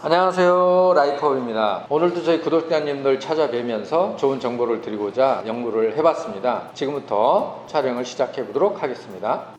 안녕하세요, 라이프업입니다. 오늘도 저희 구독자님들 찾아뵈면서 좋은 정보를 드리고자 연구를 해봤습니다. 지금부터 촬영을 시작해 보도록 하겠습니다.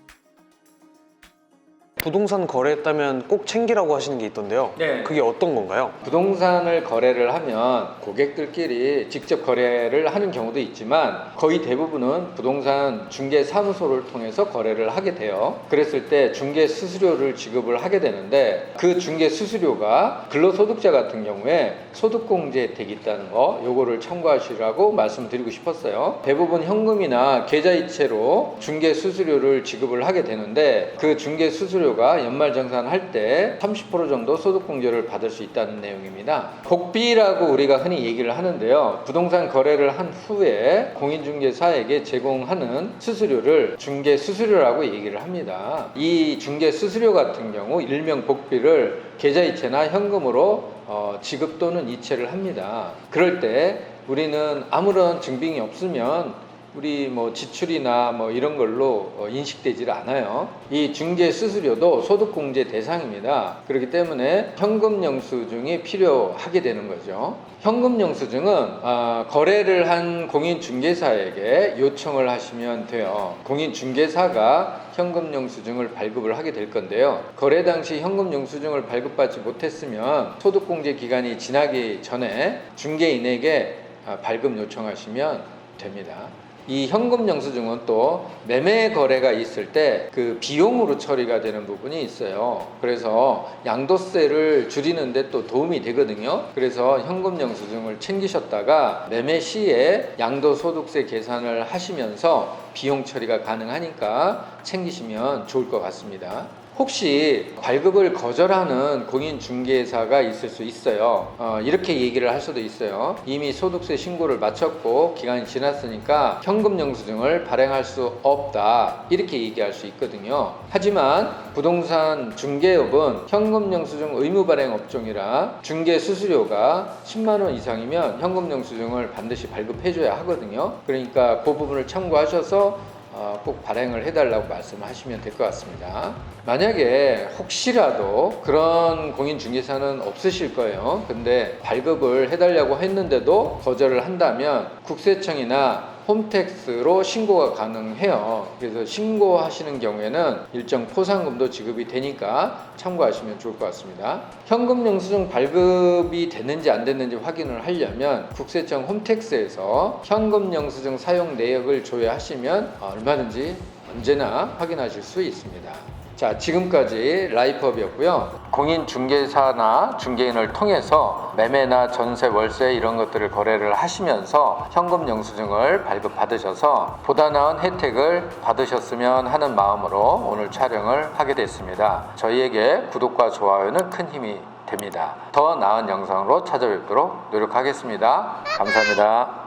부동산 거래했다면 꼭 챙기라고 하시는 게 있던데요. 네. 그게 어떤 건가요? 부동산을 거래를 하면 고객들끼리 직접 거래를 하는 경우도 있지만 거의 대부분은 부동산 중개 사무소를 통해서 거래를 하게 돼요. 그랬을 때 중개 수수료를 지급을 하게 되는데 그 중개 수수료가 근로소득자 같은 경우에 소득공제 혜택이 있다는 거, 요거를 참고하시라고 말씀드리고 싶었어요. 대부분 현금이나 계좌이체로 중개 수수료를 지급을 하게 되는데 그 중개 수수료가 연말정산할 때 30% 정도 소득공제를 받을 수 있다는 내용입니다. 복비라고 우리가 흔히 얘기를 하는데요. 부동산 거래를 한 후에 공인중개사에게 제공하는 수수료를 중개수수료라고 얘기를 합니다. 이 중개수수료 같은 경우 일명 복비를 계좌이체나 현금으로 지급 또는 이체를 합니다. 그럴 때 우리는 아무런 증빙이 없으면 우리 지출이나 이런 걸로 인식되질 않아요. 이 중개 수수료도 소득공제 대상입니다. 그렇기 때문에 현금 영수증이 필요하게 되는 거죠. 현금 영수증은 거래를 한 공인중개사에게 요청을 하시면 돼요. 공인중개사가 현금 영수증을 발급을 하게 될 건데요. 거래 당시 현금 영수증을 발급받지 못했으면 소득공제 기간이 지나기 전에 중개인에게 발급 요청하시면 됩니다. 이 현금 영수증은 또 매매 거래가 있을 때 그 비용으로 처리가 되는 부분이 있어요. 그래서 양도세를 줄이는데 또 도움이 되거든요. 그래서 현금 영수증을 챙기셨다가 매매 시에 양도소득세 계산을 하시면서 비용 처리가 가능하니까 챙기시면 좋을 것 같습니다. 혹시 발급을 거절하는 공인중개사가 있을 수 있어요. 이렇게 얘기를 할 수도 있어요. 이미 소득세 신고를 마쳤고 기간이 지났으니까 현금 영수증을 발행할 수 없다, 이렇게 얘기할 수 있거든요. 하지만 부동산 중개업은 현금 영수증 의무 발행 업종이라 중개 수수료가 10만 원 이상이면 현금 영수증을 반드시 발급해줘야 하거든요. 그러니까 그 부분을 참고하셔서 꼭 발행을 해달라고 말씀하시면 될 것 같습니다. 만약에 혹시라도 그런 공인중개사는 없으실 거예요. 근데 발급을 해달라고 했는데도 거절을 한다면 국세청이나 홈택스로 신고가 가능해요. 그래서 신고하시는 경우에는 일정 포상금도 지급이 되니까 참고하시면 좋을 것 같습니다. 현금 영수증 발급이 됐는지 안 됐는지 확인을 하려면 국세청 홈택스에서 현금 영수증 사용 내역을 조회하시면 얼마든지 언제나 확인하실 수 있습니다. 자, 지금까지 라이프업이었고요. 공인중개사나 중개인을 통해서 매매나 전세, 월세 이런 것들을 거래를 하시면서 현금 영수증을 발급받으셔서 보다 나은 혜택을 받으셨으면 하는 마음으로 오늘 촬영을 하게 됐습니다. 저희에게 구독과 좋아요는 큰 힘이 됩니다. 더 나은 영상으로 찾아뵙도록 노력하겠습니다. 감사합니다.